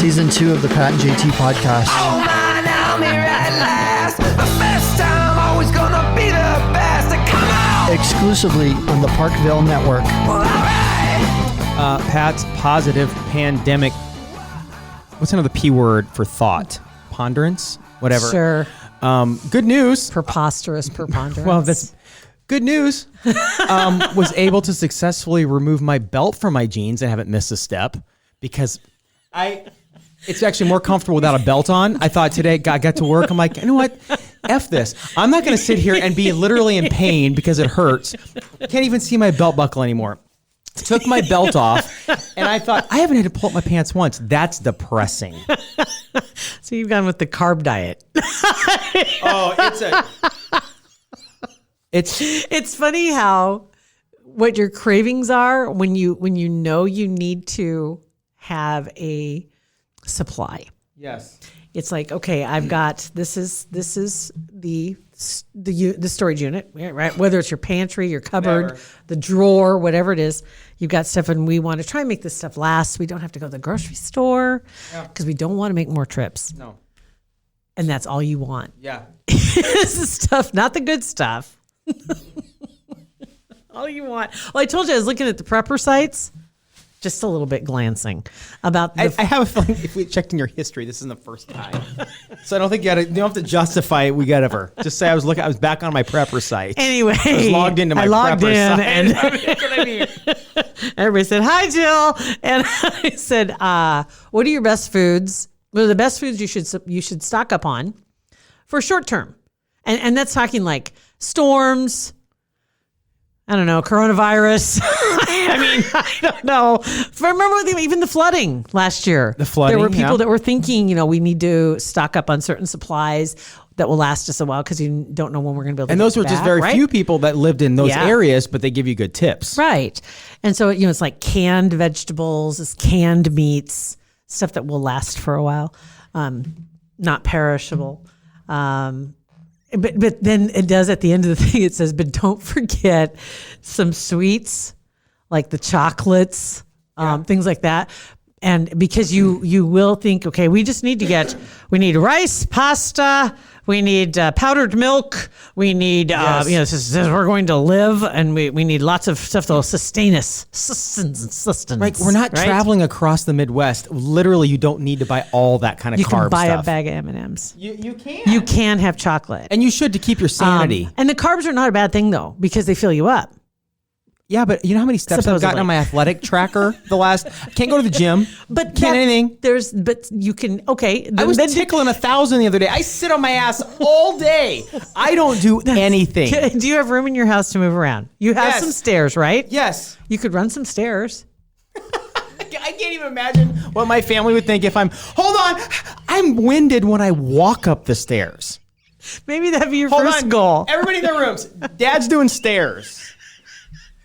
Season 2 of the Pat and JT podcast. Oh man, I'm here at last. The best time, always gonna be the best. Come on! Exclusively on the Parkville Network. Well, all right. Pat's positive pandemic. What's another P word for thought? Ponderance? Whatever. Sure. Good news. Preposterous preponderance. Well, that's good news. Was able to successfully remove my belt from my jeans and haven't missed a step because it's actually more comfortable without a belt on. I thought today I got to work. I'm like, you know what? F this. I'm not going to sit here and be literally in pain because it hurts. Can't even see my belt buckle anymore. Took my belt off and I thought, I haven't had to pull up my pants once. That's depressing. So you've gone with the carb diet. It's funny how what your cravings are when you know you need to have a supply. Yes. It's like, okay, I've got this is the storage unit, right? Whether it's your pantry, your cupboard, the drawer, whatever it is, you've got stuff, and we want to try and make this stuff last. We don't have to go to the grocery store because we don't want to make more trips. No. And that's all you want. Yeah. This is stuff, not the good stuff. All you want. Well, I told you I was looking at the prepper sites. Just a little bit glancing about the I have a feeling if we checked in your history, this isn't the first time. So I don't think you don't have to justify it. We got ever. Just say I was back on my prepper site. Anyway, I was logged into my prepper site. And that's what I mean. Everybody said, "Hi, Jill," and I said, "What are your best foods? What are the best foods you should stock up on for short term?" And that's talking like storms. I don't know, coronavirus. I mean, I don't know. Remember even the flooding last year. The flooding, there were people that were thinking, we need to stock up on certain supplies that will last us a while because you don't know when we're going to be able to And those were get just back, very right? few people that lived in those areas, but they give you good tips. Right. And so, it's like canned vegetables, it's canned meats, stuff that will last for a while, not perishable. But then it does at the end of the thing, it says, but don't forget some sweets, like the chocolates, things like that. And because you will think, okay, we need rice, pasta, we need powdered milk, we need, we're going to live, and we need lots of stuff that will sustain us. Sustenance. Right, we're not traveling across the Midwest. Literally, you don't need to buy all that kind of carb stuff. You can buy a bag of M&Ms. You can. You can have chocolate. And you should to keep your sanity. And the carbs are not a bad thing, though, because they fill you up. Yeah, but you know how many steps I've gotten on my athletic tracker can't go to the gym, but can't anything. But you can, okay. I was tickling 1,000 the other day. I sit on my ass all day. I don't do anything. Do you have room in your house to move around? You have some stairs, right? Yes. You could run some stairs. I can't even imagine what my family would think if hold on, I'm winded when I walk up the stairs. Maybe that'd be your first goal. Everybody in their rooms. Dad's doing stairs.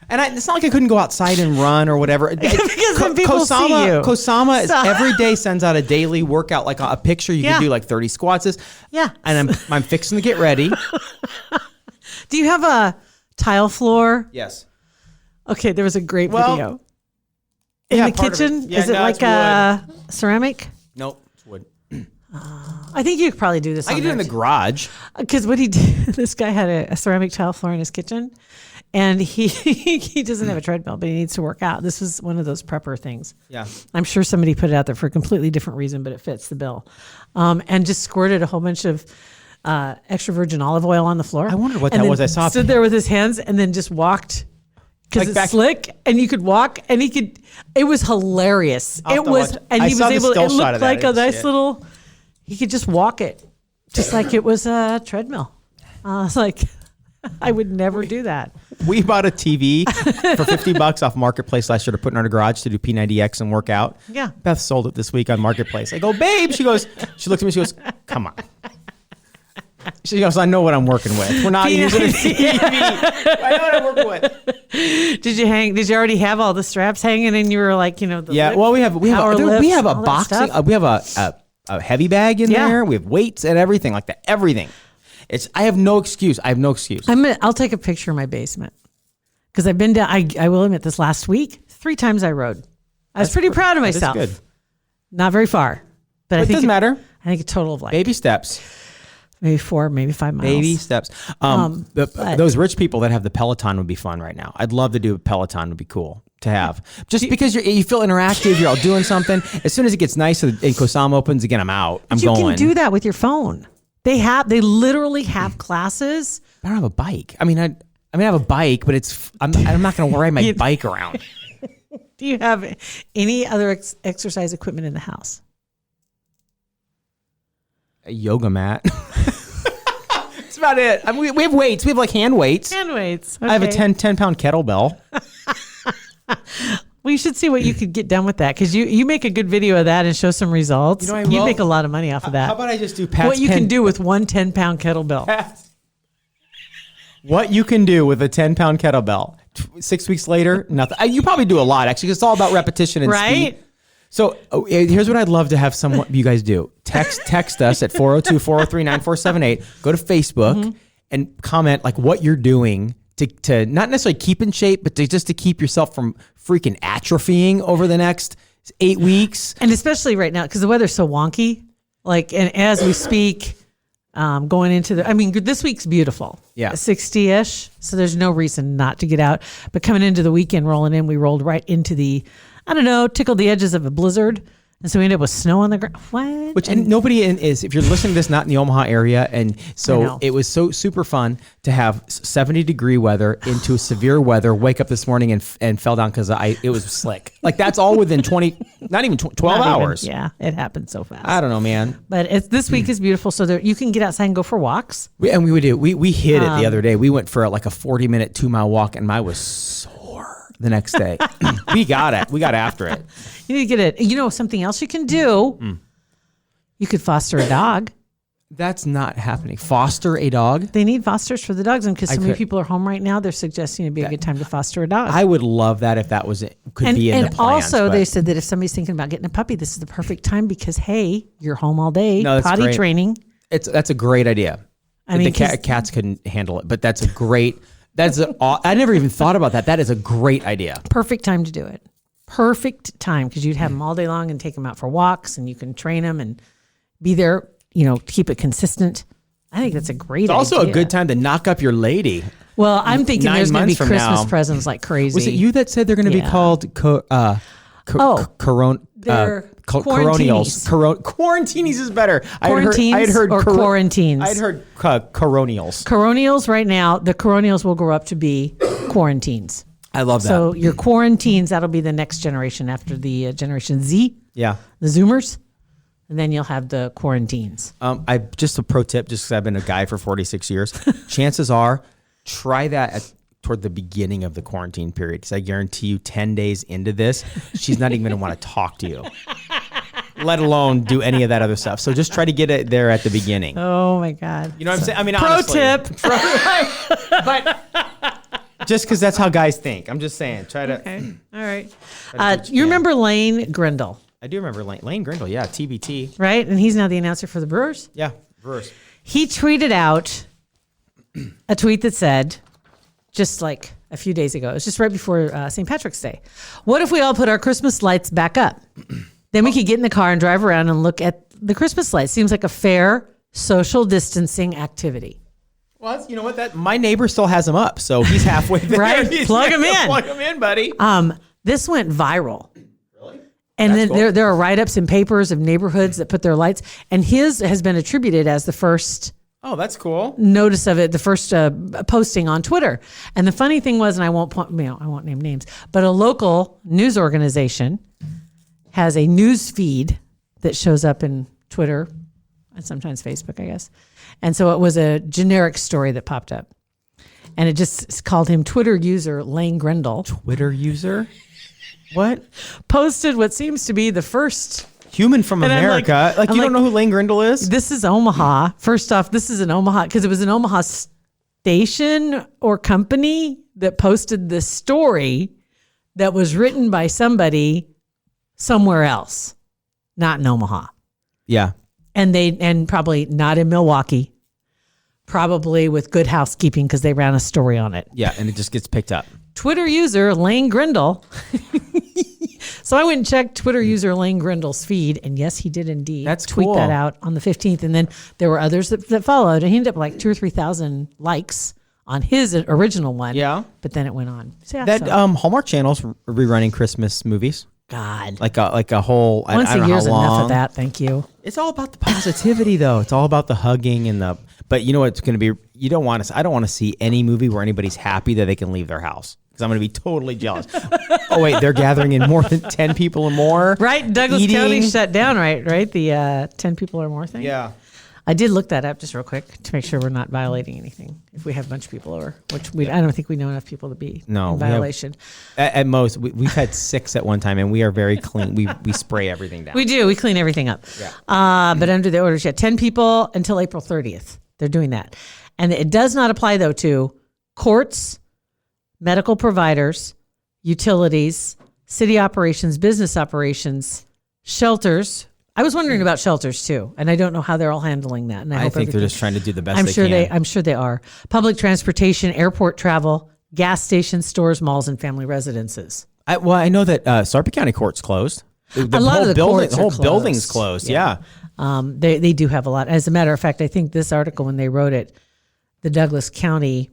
And it's not like I couldn't go outside and run or whatever. Because when people see you. Kosama every day sends out a daily workout, like a picture. You can do like 30 squats. Yeah. And I'm fixing to get ready. Do you have a tile floor? Yes. Okay, there was a great video. In the kitchen? Yeah, is it like a ceramic? Nope, it's wood. I think you could probably do this. I can do it in the garage. Because what he did, this guy had a ceramic tile floor in his kitchen. And he doesn't have a treadmill, but he needs to work out. This was one of those prepper things. Yeah. I'm sure somebody put it out there for a completely different reason, but it fits the bill. And just squirted a whole bunch of extra virgin olive oil on the floor. I wondered what that was. I saw stood there with his hands and then just walked because it's slick and you could walk and it was hilarious. It was, and he was able, it looked like a nice little, he could just walk it just like it was a treadmill. I was like, I would never do that. We bought a TV for $50 off Marketplace last year to put in our garage to do P90X and work out. Yeah. Beth sold it this week on Marketplace. I go, babe. She looks at me. She goes, come on. She goes, I know what I'm working with. We're not using a TV. I know what I'm working with. Did you already have all the straps hanging and you were like, we have a boxing, we have a heavy bag in there. We have weights and everything like that. Everything. I have no excuse. I'll take a picture of my basement because I've been down. I will admit this last week, 3 times I rode. I was pretty proud of myself. That's good. Not very far. But I It think doesn't matter. I think a total of like Baby steps. maybe 4, maybe 5 miles. Baby steps. but- Those rich people that have the Peloton would be fun right now. I'd love to do a Peloton. Would be cool to have. Just because you feel interactive, you're all doing something. As soon as it gets nice and Kosam opens again, I'm out. I'm you going. can do that with your phone. They literally have classes. I don't have a bike. I have a bike, but I'm not going to ride my bike around. Do you have any other exercise equipment in the house? A yoga mat. That's about it. We have weights. We have like hand weights. Hand weights. I have a Okay. 10 pound kettlebell. We should see what you could get done with that because you make a good video of that and show some results. You know, I You'd will. make a lot of money off of that. How about I just do Pat's what you can do with one 10-pound kettlebell? What you can do with a 10 pound kettlebell. 6 weeks later, nothing. You probably do a lot actually. 'Cause it's all about repetition and Right? speed. So here's what I'd love to have you guys do. Text us at 402-403-9478. Go to Facebook and comment like what you're doing to not necessarily keep in shape, but just to keep yourself from freaking atrophying over the next 8 weeks. And especially right now because the weather's so wonky. Like, and as we speak, going into this week's beautiful. Yeah. 60-ish. So there's no reason not to get out. But coming into the weekend, rolling in, we rolled right into tickled the edges of a blizzard. And so we ended up with snow on the ground. What? And nobody is, if you're listening to this, not in the Omaha area. And I so know. it was so super fun to have 70-degree weather into severe weather, wake up this morning and fell down because it was slick. Like that's all within 12 Not even- hours. Yeah, it happened so fast. I don't know, man. But this week is beautiful. So you can get outside and go for walks. We hit it the other day. We went for like a 40-minute 2-mile walk and I was sore the next day. We got after it. You need to get it. You know, something else you can do. You could foster a dog. That's not happening. Foster a dog? They need fosters for the dogs. And because so many could- people are home right now, they're suggesting it'd be a good time to foster a dog. I would love that if that could be in the and plans. also, but- they said that if somebody's thinking about getting a puppy, this is the perfect time because, hey, you're home all day, No, that's potty great. training. that's a great idea. I mean, the 'cause- cats couldn't handle it, but that's a great. I never even thought about that. That is a great idea. Perfect time to do it. Perfect time because you'd have them all day long and take them out for walks and you can train them and be there, keep it consistent. I think that's a great It's also idea. a good time to knock up your lady. Well, I'm thinking 9 there's going to be months from Christmas now. presents like crazy. Was it you that said they're going to be Yeah. called They're coronials? Quarantinis is better. Quarantines or quarantines? I'd heard coronials. Coronials right now, the coronials will grow up to be quarantines. I love that. So your quarantines, that'll be the next generation after the Generation Z, yeah. the Zoomers. And then you'll have the quarantines. I just a pro tip, just because I've been a guy for 46 years. Chances are, try that toward the beginning of the quarantine period, because I guarantee you, 10 days into this, she's not even going to want to talk to you, let alone do any of that other stuff. So just try to get it there at the beginning. Oh my God. You know what I'm saying? I mean, Pro honestly. tip. But just because that's how guys think, I'm just saying. Try to. Okay. All right. do what you You can. remember Lane Grindle, I do remember Lane Grindle. Yeah, TBT. right? And he's now the announcer for the Brewers. Yeah, verse. He tweeted out a tweet that said, just like a few days ago, it was just right before St. Patrick's Day. What if we all put our Christmas lights back up? Then we could get in the car and drive around and look at the Christmas lights. Seems like a fair social distancing activity. Well, you know what? That my neighbor still has them up, so he's halfway there. Right? Plug 'em in. Plug them in, buddy. This went viral. Really? And That's then cool. there are write-ups in papers of neighborhoods that put their lights. And his has been attributed as the first Oh, that's cool. notice of it, the first posting on Twitter. And the funny thing was, and I won't name names, but a local news organization has a news feed that shows up in Twitter and sometimes Facebook, I guess. And so it was a generic story that popped up. And it just called him Twitter user Lane Grindle. Twitter user? What? Posted what seems to be the first. Human from And I'm like- America. Like, I'm you like- don't know who Lane Grindle is? This is Omaha. First off, this is an Omaha, because it was an Omaha station or company that posted this story that was written by somebody somewhere else, not in Omaha. Yeah. And probably not in Milwaukee, probably with Good Housekeeping because they ran a story on it. Yeah, and it just gets picked up. Twitter user Lane Grindle So I went and checked Twitter user Lane Grendel's feed, and yes, he did indeed tweet that out on the 15th. And then there were others that followed, and he ended up like 2,000 or 3,000 likes on his original one. Yeah. But then it went on. So, yeah, That Hallmark Channel's rerunning Christmas movies. God. Like a whole, Once I don't a know year's how long. enough of that. Thank you. It's all about the positivity, though. It's all about the hugging and the. But you know what's going to be? I don't want to see any movie where anybody's happy that they can leave their house, because I'm going to be totally jealous. Oh wait, they're gathering in more than 10 people or more. Right, Douglas eating. County shut down. Right. The 10 people or more thing. Yeah. I did look that up just real quick to make sure we're not violating anything. If we have a bunch of people over, which I don't think we know enough people to be in violation. At most, we've had 6 at one time, and we are very clean. We spray everything down. We do. We clean everything up. Yeah. But under the orders, 10 people until April 30th. They're doing that. And it does not apply, though, to courts, medical providers, utilities, city operations, business operations, shelters. I was wondering about shelters, too. And I don't know how they're all handling that. And I think they're just trying to do the best I'm they sure can. I'm sure they are. Public transportation, airport travel, gas stations, stores, malls, and family residences. I know that Sarpy County Court's closed. A lot of the courts are whole closed. building's closed. Yeah. They do have a lot. As a matter of fact, I think this article, when they wrote it, the Douglas County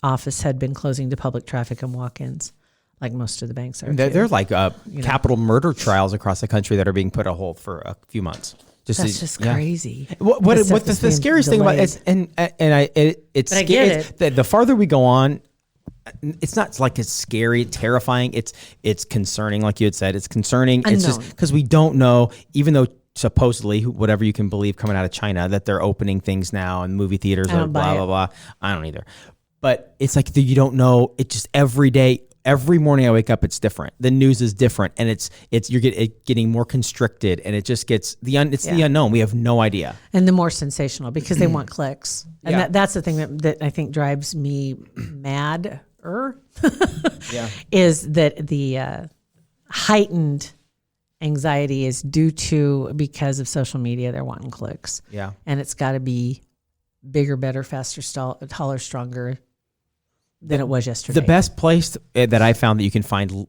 office had been closing to public traffic and walk-ins, like most of the banks are. They're like capital murder trials across the country that are being put on hold for a few months. That's just crazy. What the scariest thing about it is, it's But I get it. The farther we go on, it's not like it's scary, terrifying. It's concerning, like you had said. It's concerning. It's just because we don't know, even though supposedly, whatever you can believe coming out of China, that they're opening things now and movie theaters are blah, blah, blah. I don't either. But it's like you don't know. It just every day, every morning I wake up, it's different. The news is different, and you're getting more constricted, and it just gets the unknown. We have no idea. And the more sensational, because they want clicks. And that's the thing that I think drives me mad. Is that the heightened anxiety is due to, because of social media, they're wanting clicks. Yeah. And it's got to be bigger, better, faster, taller, stronger than it was yesterday. The best place that I found that you can find,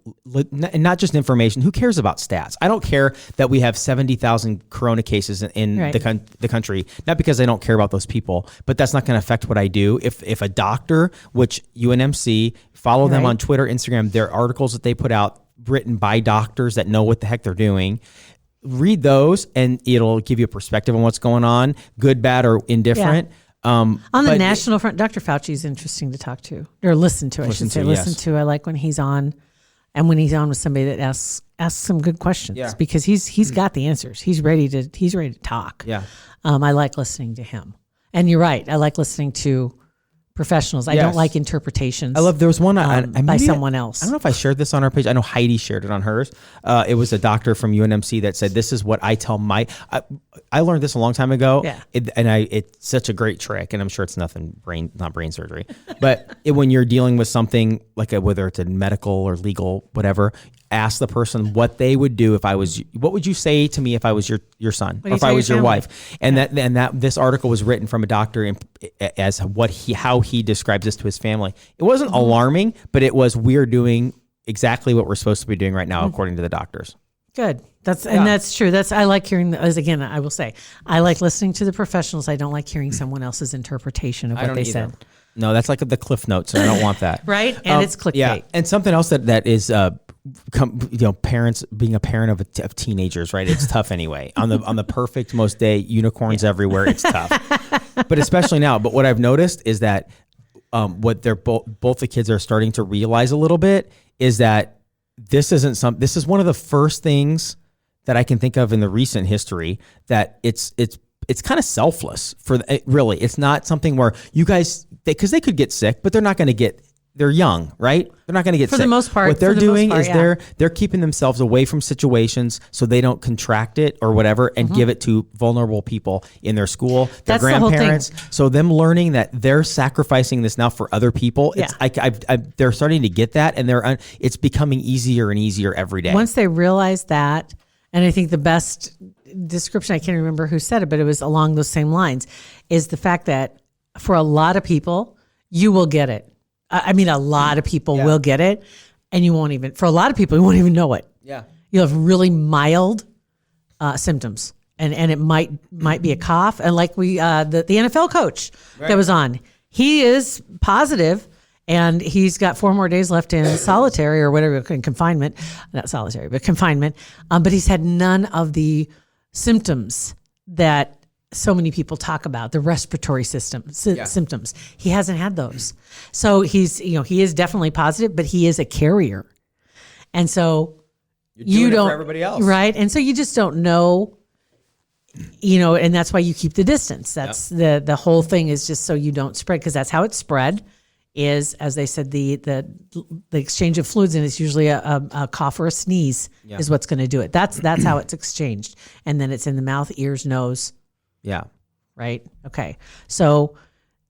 not just information, who cares about stats? I don't care that we have 70,000 corona cases in the country, not because I don't care about those people, but that's not going to affect what I do. If a doctor, which UNMC, follow them on Twitter, Instagram, their articles that they put out written by doctors that know what the heck they're doing, read those and it'll give you a perspective on what's going on, good, bad, or indifferent. Yeah. On the national front, Dr. Fauci is interesting to talk to, or listen to. I like when he's on, and when he's on with somebody that asks some good questions, because he's got the answers. He's ready to talk. Yeah. I like listening to him, and you're right. I like listening to professionals. I don't like interpretations. I love. There was one by someone else. I don't know if I shared this on our page. I know Heidi shared it on hers. It was a doctor from UNMC that said, "This is what I tell my." I learned this a long time ago. Yeah. It's such a great trick, and I'm sure it's not brain surgery, but when you're dealing with something like whether it's a medical or legal, whatever, ask the person what they would do if I was. What would you say to me if I was your son, or if I was your wife? And that this article was written from a doctor as how he describes this to his family. It wasn't alarming, but it was, we're doing exactly what we're supposed to be doing right now, according to the doctors. Good. That's true. I like hearing, as again, I will say, I like listening to the professionals. I don't like hearing someone else's interpresion of what they said. No, that's like the Cliff Notes, and I don't want that. Right? And it's clickbait. Yeah. And something else that is, parents being a parent of teenagers, right? It's tough anyway. On the perfect most day, unicorns everywhere. It's tough, but especially now. But what I've noticed is that what they're both the kids are starting to realize a little bit is that this is one of the first things that I can think of in the recent history that it's kind of selfless really. It's not something where you guys, because they could get sick, but they're not going to get. They're young, right? They're not going to get sick. For the most part. What they're doing is they're keeping themselves away from situations so they don't contract it or whatever, and give it to vulnerable people in their school, their grandparents. So them learning that they're sacrificing this now for other people. They're starting to get that, and it's becoming easier and easier every day. Once they realize that, and I think the best description, I can't remember who said it, but it was along those same lines, is the fact that for a lot of people, you will get it. I mean, a lot of people will get it, and for a lot of people, you won't even know it. Yeah. You'll have really mild symptoms. And it might be a cough. And like the NFL coach that was on, he is positive, and he's got 4 more days left in solitary or whatever, in confinement. Not solitary, but confinement. But he's had none of the symptoms that so many people talk about, the respiratory symptoms. He hasn't had those. So he is definitely positive, but he is a carrier. And so you don't, for everybody else. Right. And so you just don't know, and that's why you keep the distance. That's the whole thing, is just so you don't spread, because that's how it's spread. Is, as they said, the exchange of fluids, and it's usually a cough or a sneeze is what's going to do it. That's how it's exchanged, and then it's in the mouth, ears, nose. Yeah. Right. Okay. So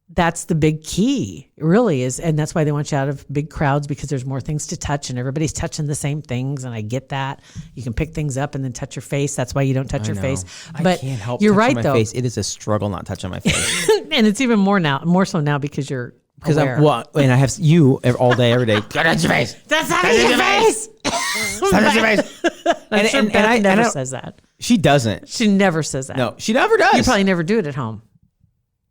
that's the big key, it really is, and that's why they want you out of big crowds, because there's more things to touch, and everybody's touching the same things. And I get that you can pick things up and then touch your face. That's why you don't touch your face. But I can't help. You're touching right, my though. Face. It is a struggle not touching my face. And it's even more so now because you're. Because aware. and I have you all day, every day. Touch your face. That's not your face. Touch your face. I'm sure Beth never says that. She doesn't. She never says that. No, she never does. You probably never do it at home.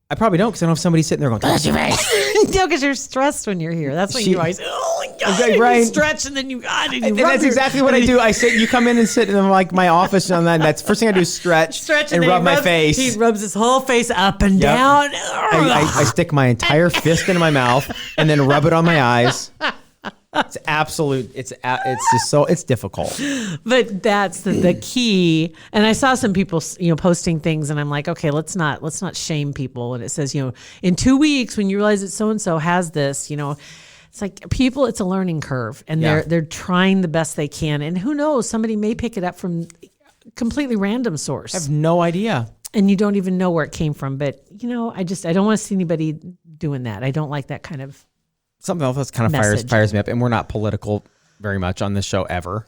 I probably don't, because I don't have somebody sitting there going, touch your face. No, because you're stressed when you're here. That's when you always, oh my God, Okay, right. you stretch, and then you and that's exactly what I do. I sit. You come in and sit in like my office, and that's first thing I do is stretch and rub my face. He rubs his whole face up and down. I stick my entire fist in my mouth and then rub it on my eyes. It's absolute. It's just so it's difficult. But that's the key. And I saw some people, posting things, and I'm like, okay, let's not shame people. And it says, in 2 weeks, when you realize that so and so has this, it's like people. It's a learning curve, and they're trying the best they can. And who knows? Somebody may pick it up from completely random source. I have no idea. And you don't even know where it came from. But I don't want to see anybody doing that. I don't like that kind of. Something else that kind of fires me up, and we're not political very much on this show ever.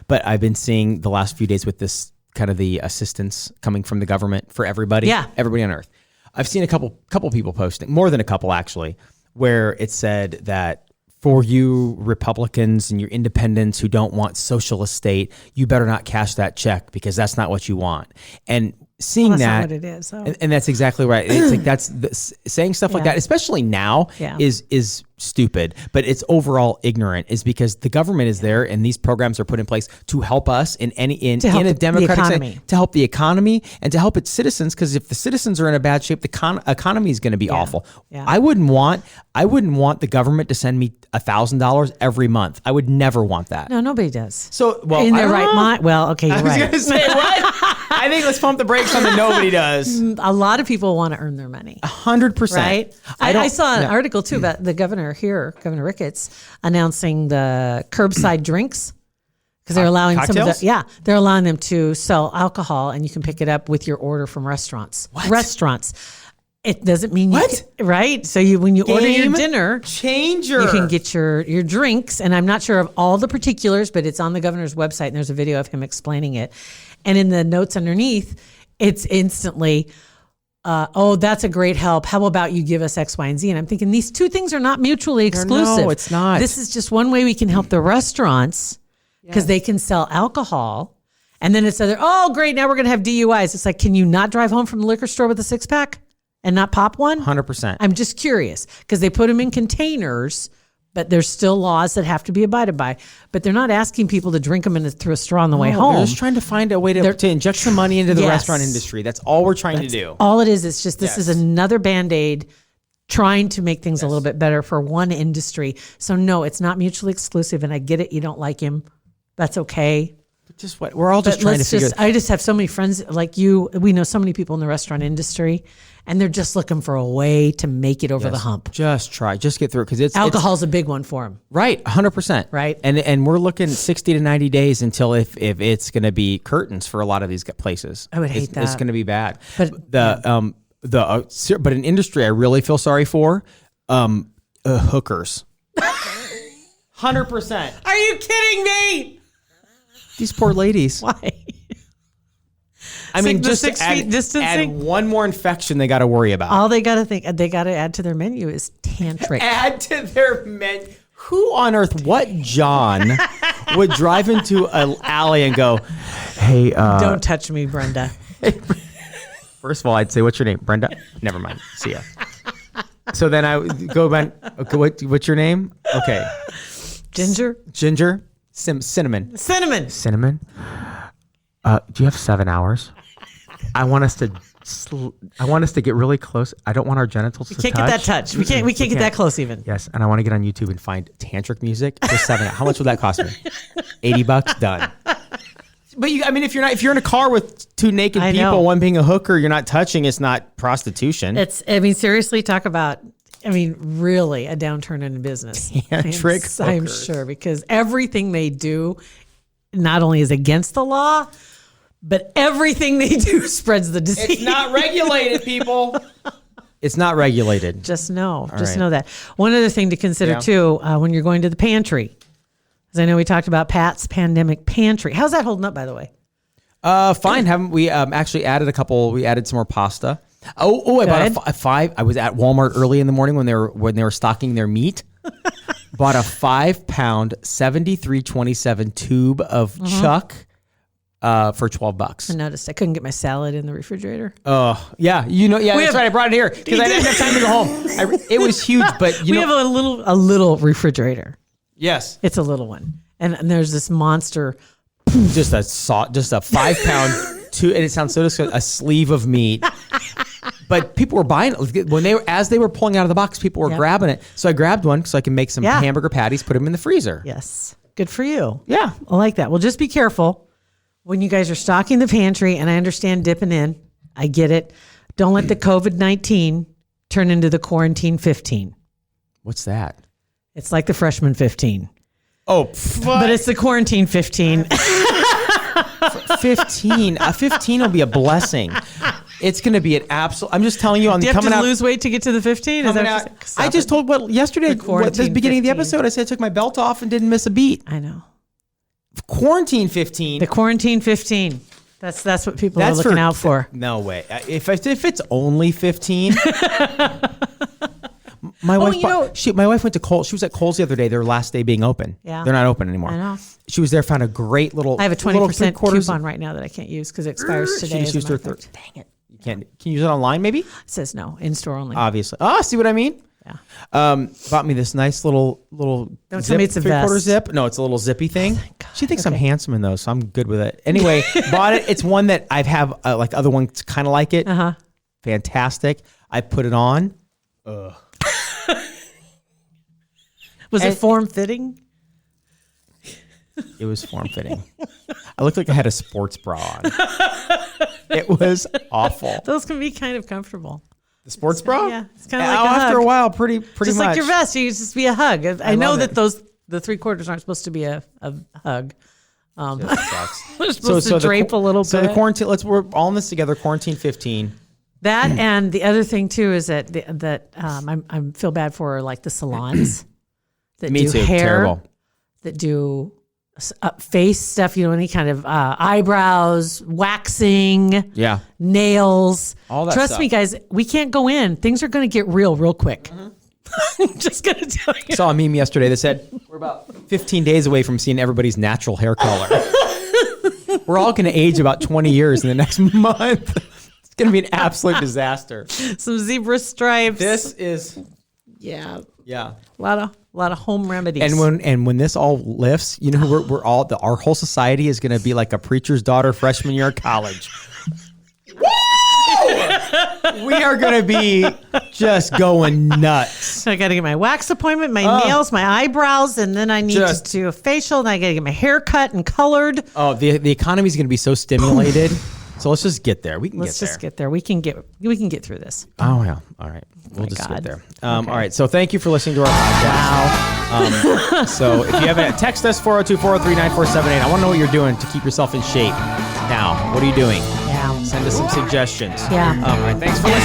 But I've been seeing the last few days with this kind of the assistance coming from the government for everybody, everybody on earth. I've seen a couple people posting, more than a couple actually, where it said that for you Republicans and your independents who don't want socialist state, you better not cash that check, because that's not what you want. And seeing that's that, not what it is, and that's exactly right. It's like saying stuff like that, especially now, is stupid. But it's overall ignorant, is because the government is there, and these programs are put in place to help us in a democratic sense, to help the economy and to help its citizens. Because if the citizens are in a bad shape, the economy is going to be awful. Yeah. I wouldn't want the government to send me $1,000 every month. I would never want that. No, nobody does. So, in their right mind. Well, okay, you're right. I was going to say what? I think let's pump the brakes on the nobody does. A lot of people want to earn their money. 100%. Right? I saw an article too about the governor here, Governor Ricketts, announcing the curbside drinks, because they're allowing cocktails? they're allowing them to sell alcohol, and you can pick it up with your order from restaurants. What? Restaurants. It doesn't mean right? So when you Game order your dinner, changer, you can get your drinks. And I'm not sure of all the particulars, but it's on the governor's website, and there's a video of him explaining it. And in the notes underneath, it's instantly, that's a great help. How about you give us X, Y, and Z? And I'm thinking these two things are not mutually exclusive. No, it's not. This is just one way we can help the restaurants, because they can sell alcohol. And then it's great, now we're going to have DUIs. It's like, can you not drive home from the liquor store with a 6-pack and not pop one? 100%. I'm just curious, because they put them in containers, but there's still laws that have to be abided by. But they're not asking people to drink them through a straw on the way home. They're just trying to find a way to inject some money into the restaurant industry. That's all we're trying to do. All it is. It's just this is another Band-Aid trying to make things a little bit better for one industry. So no, it's not mutually exclusive. And I get it. You don't like him. That's okay. Just what we're all just trying to figure. I just have so many friends like you. We know so many people in the restaurant industry, and they're just looking for a way to make it over the hump. Just get through it, because alcohol's a big one for them. Right, 100%. Right, and we're looking 60 to 90 days until if it's going to be curtains for a lot of these places. I would hate that. It's going to be bad. But but an industry I really feel sorry for, hookers. 100%. Are you kidding me? These poor ladies. Why? I mean, just 6 feet distancing. Add one more infection they got to worry about. All they got to add to their menu is tantric. Add to their menu. Who on earth? What John would drive into an alley and go, "Hey, Don't touch me, Brenda. first of all, I'd say, what's your name? Brenda? Never mind. See ya." So then I would go back. Okay, what's your name? Okay. Ginger? Cinnamon. Cinnamon. Do you have 7 hours? I want us to get really close. I don't want our genitals to touch. We can't get that touch. We can't get that close even. Yes, and I want to get on YouTube and find tantric music for 7 hours. How much would that cost me? $80. Done. But if you're in a car with two naked I people, know. one being a hooker, you're not touching. It's not prostitution. Seriously, talk about, really a downturn in business. Tantric I'm hookers. sure, because everything they do not only is against the law, but everything they do spreads the disease. It's not regulated, people. It's not regulated. Just know right. that. One other thing to consider too, when you're going to the pantry, because I know we talked about Pat's Pandemic Pantry. How's that holding up, by the way? Fine. Haven't we actually added a couple? We added some more pasta. Oh! I bought a five. I was at Walmart early in the morning when they were stocking their meat. Bought a 5-pound 7327 tube of chuck for $12. I noticed I couldn't get my salad in the refrigerator. Oh yeah, that's right. I brought it here because I didn't have time to go home. It was huge, but we have a little refrigerator. Yes, It's a little one, and there's this monster. just a 5-pound two, and it sounds so disgusting. A sleeve of meat. But people were buying it as they were pulling out of the box. People were grabbing it, so I grabbed one so I can make some hamburger patties, put them in the freezer. Yes, good for you. Yeah, I like that. Well, just be careful when you guys are stocking the pantry, and I understand dipping in. I get it. Don't let the COVID-19 turn into the quarantine 15. What's that? It's like the freshman 15. Oh, But it's the quarantine 15. 15. A 15 will be a blessing. It's going to be an absolute. I'm just telling you, Do you have coming to out. lose weight to get to the 15? Coming out, I just told yesterday, The at the quarantine beginning of the 15. episode, I said I took my belt off and didn't miss a beat. I know. Quarantine 15. The quarantine 15. That's what people are looking out for. No way. If it's only 15. My wife went to Kohl's. She was at Kohl's the other day. Their last day being open. Yeah. They're not open anymore. I know. She was there, found a great little. I have a 20% $3/4. coupon right now that I can't use because it expires today. She just as a used her matter of fact. Dang it. You can't. Can you use it online? Maybe. It says no, in store only. Obviously. Oh, see what I mean? Yeah. Bought me this nice little. Don't tell me it's a 3/4 vest. zip. No, it's a little zippy thing. She thinks I'm handsome in those, so I'm good with it. Anyway, bought it. It's one that I have like other ones kind of like it. Fantastic. I put it on. Was it form fitting? It was form fitting. I looked like I had a sports bra on. It was awful. Those can be kind of comfortable. The sports bra? Yeah, it's kind of like a after hug. a while, pretty Just much. like your vest, you just be a hug. I know love that it. the 3/4 aren't supposed to be a hug. It sucks. We're supposed to drape a little So bit. the quarantine. We're all in this together. Quarantine 15. That and the other thing too is that I feel bad for like the salons that Me do too. hair, Terrible. that do face stuff. Any kind of eyebrows, waxing, nails. All that Trust stuff. me, guys, we can't go in. Things are going to get real quick. I'm just going to tell you. Saw a meme yesterday that said we're about 15 days away from seeing everybody's natural hair color. We're all going to age about 20 years in the next month. It's going to be an absolute disaster. Some zebra stripes. This is yeah. a A lot of home remedies. And when this all lifts, we're all our whole society is going to be like a preacher's daughter freshman year of college. We are going to be just going nuts. I got to get my wax appointment, my nails, my eyebrows, and then I need to do a facial, and I got to get my hair cut and colored. Oh, the economy is going to be so stimulated. So let's just get there. Let's just get there. We can get through this. Oh yeah. All right. We'll just God. get there. All right. So thank you for listening to our podcast. So if you haven't, text us 402-403-9478. I want to know what you're doing to keep yourself in shape. Now, what are you doing? Yeah. Send us some suggestions. Yeah. All right. Thanks for listening.